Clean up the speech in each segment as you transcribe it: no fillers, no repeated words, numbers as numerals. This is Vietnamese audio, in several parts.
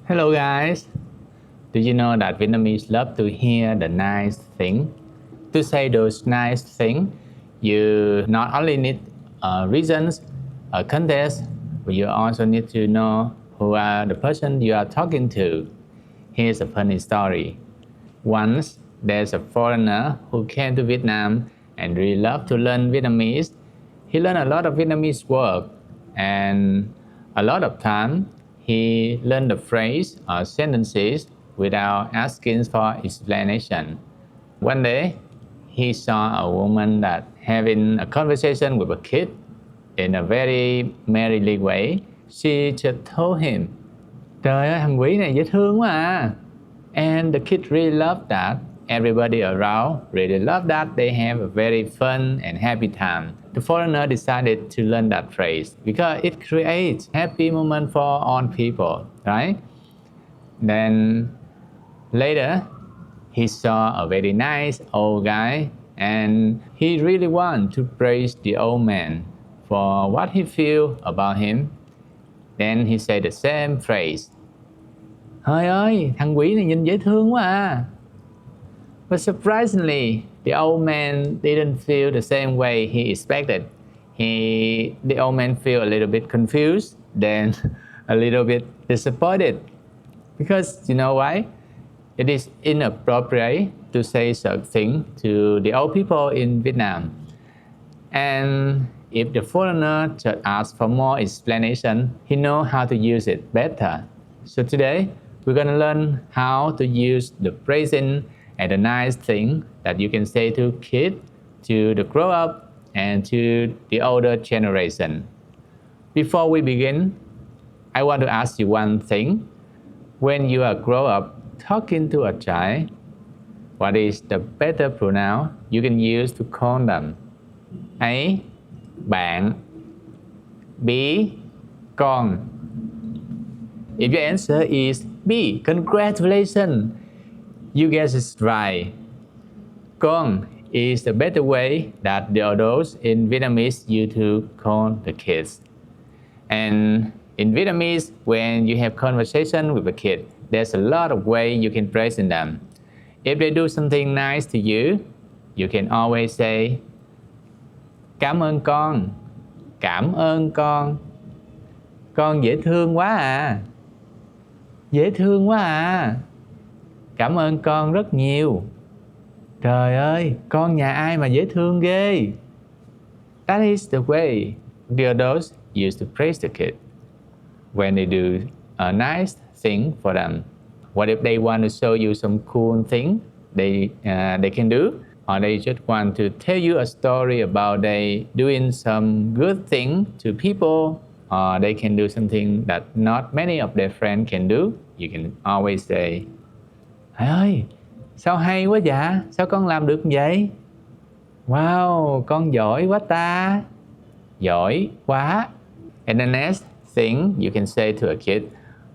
Hello guys. Do you know that Vietnamese love to hear the nice thing? To say those nice things, you not only need reasons, a context, but you also need to know who are the person you are talking to. Here's a funny story. Once there's a foreigner who came to Vietnam and really loved to learn Vietnamese. He learned a lot of Vietnamese word and a lot of time he learned the phrase or sentences without asking for explanation. One day he saw a woman that having a conversation with a kid in a very merry way. She just told him, "Trời ơi, thằng quỷ này dễ thương quá à." And the kid really loved that. Everybody around really loved that. They have a very fun and happy time. The foreigner decided to learn that phrase because it creates happy moment for all people, right? Then later, he saw a very nice old guy and he really wanted to praise the old man for what he feel about him. Then he said the same phrase. "Trời ơi, thằng quỷ này nhìn dễ thương quá à." But surprisingly, the old man didn't feel the same way he expected. The old man feel a little bit confused, then a little bit disappointed. Because you know why? It is inappropriate to say something to the old people in Vietnam. And if the foreigner just asks for more explanation, he knows how to use it better. So today, we're going to learn how to use the phrasing and the nice thing that you can say to kids, to the grown up, and to the older generation. Before we begin, I want to ask you one thing. When you are grown up talking to a child, what is the better pronoun you can use to call them? A. Bạn. B. Con. If your answer is B, congratulations, you guessed it right. Con is the better way that the adults in Vietnamese use to call the kids. And in Vietnamese, when you have conversation with a kid, there's a lot of ways you can praise them. If they do something nice to you can always say, "Cảm ơn con." Cảm ơn con. Con dễ thương quá à. Dễ thương quá à. Cảm ơn con rất nhiều. Trời ơi, con nhà ai mà dễ thương ghê. That is the way the adults used to praise the kid when they do a nice thing for them. What if they want to show you some cool thing they can do? Or they just want to tell you a story about they doing some good thing to people, or they can do something that not many of their friends can do. You can always say, "Thầy ơi, sao hay quá dạ? Sao con làm được vậy? Wow, con giỏi quá ta. Giỏi quá." And the next thing you can say to a kid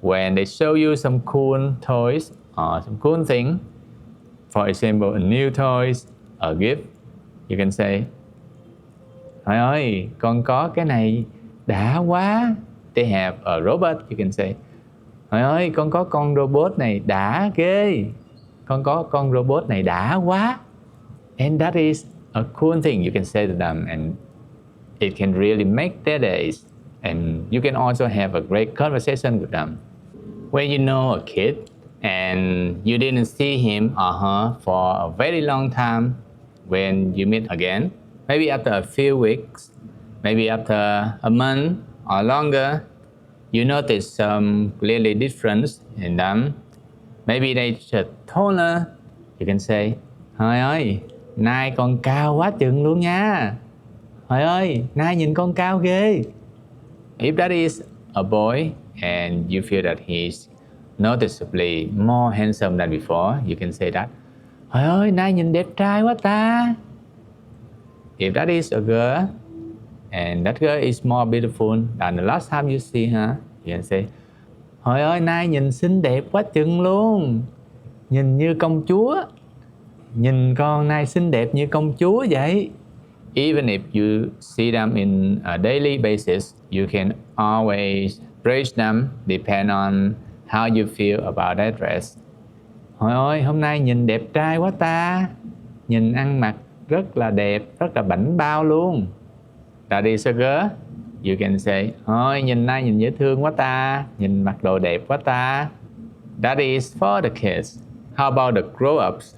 when they show you some cool toys or some cool thing, for example, a new toys, a gift, you can say, "Thầy ơi, con có cái này đã quá." They have a robot, you can say, "Thầy ơi, con có con robot này đã ghê. Con có con robot này đã quá." And that is a cool thing you can say to them, and it can really make their days. And you can also have a great conversation with them. When you know a kid and you didn't see him or her for a very long time, when you meet again, maybe after a few weeks, maybe after a month or longer, you notice some clearly difference in them. Maybe they just taller. You can say, "Trời ơi, nay con cao quá chừng luôn nha. Trời ơi, nay nhìn con cao ghê." If that is a boy and you feel that he's noticeably more handsome than before, you can say that, "Trời ơi, nay nhìn đẹp trai quá ta." If that is a girl and that girl is more beautiful than the last time you see her, you can say, "Trời ơi, nay nhìn xinh đẹp quá chừng luôn. Nhìn như công chúa. Nhìn con nay xinh đẹp như công chúa vậy." Even if you see them in a daily basis, you can always praise them depend on how you feel about that dress. Trời ơi, hôm nay nhìn đẹp trai quá ta. Nhìn ăn mặc rất là đẹp, rất là bảnh bao luôn. That is a girl. You can say, ôi nhìn nay nhìn dễ thương quá ta. Nhìn mặc đồ đẹp quá ta. That is for the kids. How about the grown-ups?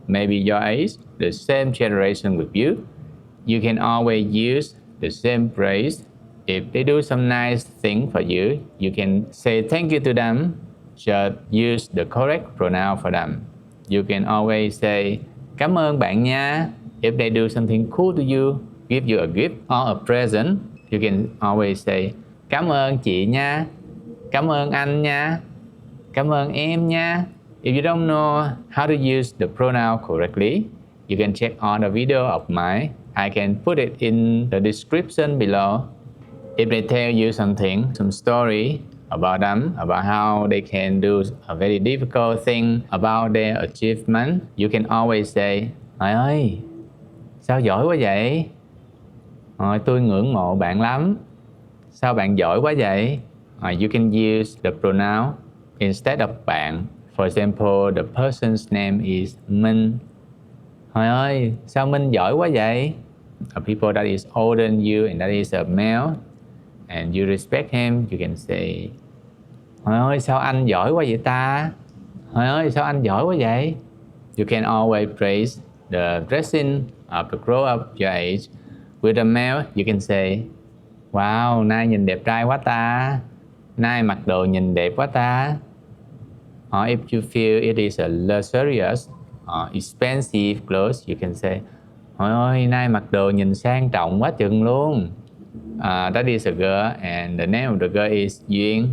Maybe your age, the same generation with you. You can always use the same phrase. If they do some nice thing for you, you can say thank you to them. Just use the correct pronoun for them. You can always say cảm ơn bạn nha. If they do something cool to you, give you a gift or a present, you can always say cảm ơn chị nha. Cảm ơn anh nha. Cảm ơn em nha. If you don't know how to use the pronoun correctly, you can check on the video of mine. I can put it in the description below. If they tell you something, some story about them, about how they can do a very difficult thing, about their achievement, you can always say, trời ơi, sao giỏi quá vậy? Tôi ngưỡng mộ bạn lắm. Sao bạn giỏi quá vậy? You can use the pronoun instead of bạn. For example, the person's name is Minh. Trời ơi, sao Minh giỏi quá vậy? A people that is older than you and that is a male and you respect him, you can say, trời ơi, sao anh giỏi quá vậy ta? Trời ơi, sao anh giỏi quá vậy? You can always praise the dressing of the grown up your age. With a male, you can say, wow, nay nhìn đẹp trai quá ta. Nay mặc đồ nhìn đẹp quá ta. Or if you feel it is a luxurious or expensive clothes, you can say, trời ơi, nay mặc đồ nhìn sang trọng quá chừng luôn. That is a girl and the name of the girl is Duyên.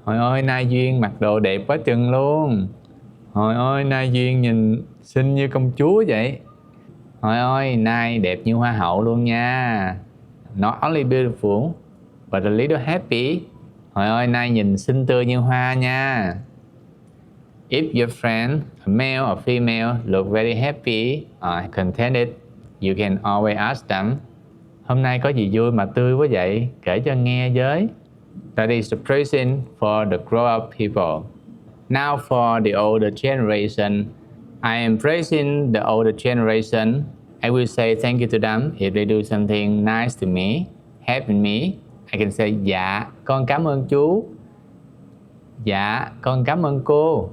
Trời ơi, nay Duyên mặc đồ đẹp quá chừng luôn. Trời ơi, nay Duyên nhìn xinh như công chúa vậy. Trời ơi, nay đẹp như hoa hậu luôn nha. Not only beautiful, but a little happy. Trời ơi, nay nhìn xinh tươi như hoa nha. If your friend, a male or female, look very happy or contented, you can always ask them, hôm nay có gì vui mà tươi quá vậy? Kể cho nghe với. That is the present for the grown-up people. Now for the older generation, I am praising the older generation. I will say thank you to them if they do something nice to me, helping me. I can say, dạ, con cảm ơn chú. Dạ, con cảm ơn cô.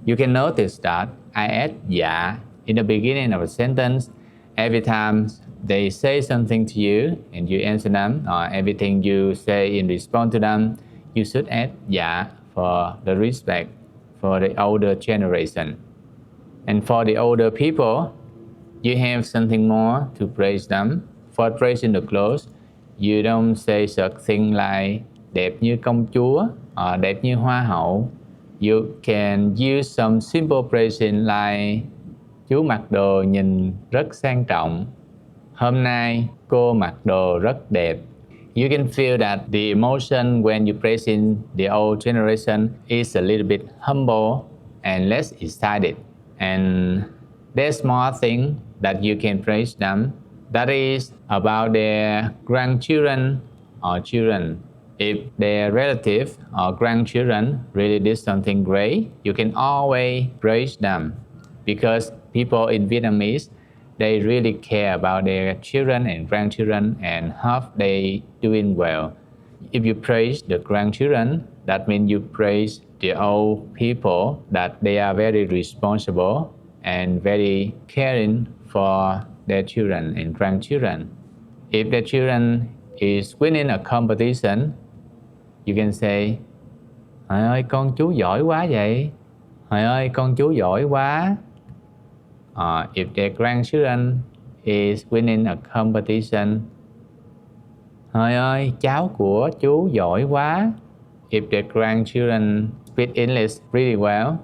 You can notice that I add dạ in the beginning of a sentence every time they say something to you and you answer them, or everything you say in response to them, you should add dạ for the respect for the older generation. And for the older people, you have something more to praise them. For praising the clothes, you don't say such thing like đẹp như công chúa or đẹp như hoa hậu. You can use some simple praising like chú mặc đồ nhìn rất sang trọng. Hôm nay cô mặc đồ rất đẹp. You can feel that the emotion when you praising the old generation is a little bit humble and less excited. And there's more thing that you can praise them. That is about their grandchildren or children. If their relative or grandchildren really did something great, you can always praise them. Because people in Vietnamese, they really care about their children and grandchildren and hope they doing well. If you praise the grandchildren, that means you praise the old people, that they are very responsible and very caring for their children and grandchildren. If their children is winning a competition, you can say, trời ơi, con chú giỏi quá vậy. Trời ơi, con chú giỏi quá. If their grandchildren is winning a competition, trời ơi, cháu của chú giỏi quá. If their grandchildren speak English really well,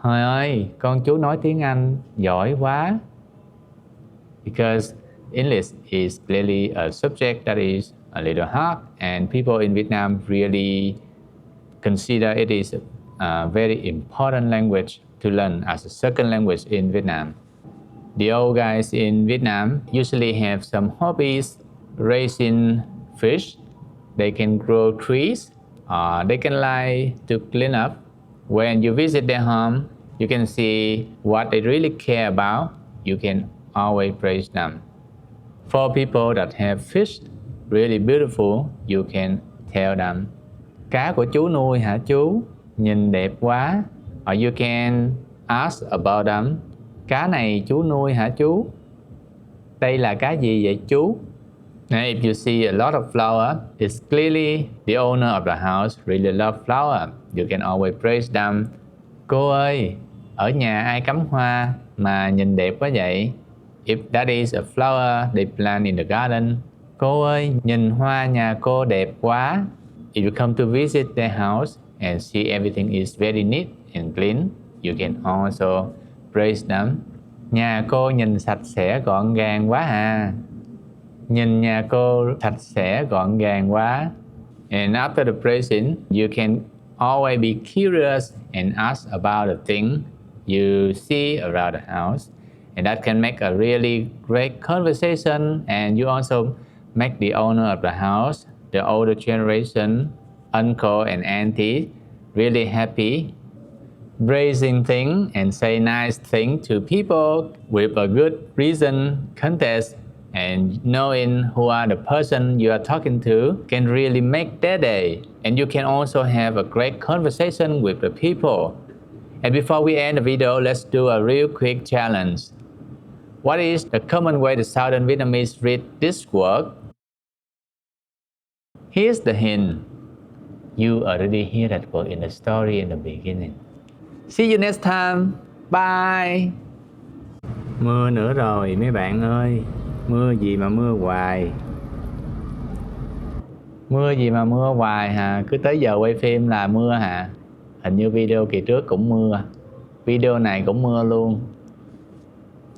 trời ơi, con chú nói tiếng Anh giỏi quá. Because English is clearly a subject that is a little hard, and people in Vietnam really consider it is a very important language to learn as a second language in Vietnam. The old guys in Vietnam usually have some hobbies, raising fish. They can grow trees. They can like to clean up. When you visit their home, you can see what they really care about. You can always praise them. For people that have fish really beautiful, you can tell them, cá của chú nuôi hả chú? Nhìn đẹp quá. Or you can ask about them. Cá này chú nuôi hả chú? Đây là cá gì vậy chú? Now, if you see a lot of flower, it's clearly the owner of the house really love flower. You can always praise them. Cô ơi, ở nhà ai cắm hoa mà nhìn đẹp quá vậy? If that is a flower they plant in the garden. Cô ơi, nhìn hoa nhà cô đẹp quá. If you come to visit their house and see everything is very neat and clean, you can also praise them. Nhà cô nhìn sạch sẽ gọn gàng quá à. Nhìn nhà cô sạch sẽ gọn gàng quá. And after the praising, you can always be curious and ask about the thing you see around the house. And that can make a really great conversation. And you also make the owner of the house, the older generation, uncle and auntie, really happy. Praising things and say nice things to people with a good reason, context, and knowing who are the person you are talking to can really make their day. And you can also have a great conversation with the people. And before we end the video, let's do a real quick challenge. What is the common way the Southern Vietnamese read this word? Here's the hint. You already hear that word in the story in the beginning. See you next time. Bye. Mưa nữa rồi mấy bạn ơi. Mưa gì mà mưa hoài. Mưa gì mà mưa hoài hả? Cứ tới giờ quay phim là mưa hả? Hình như video kỳ trước cũng mưa. Video này cũng mưa luôn.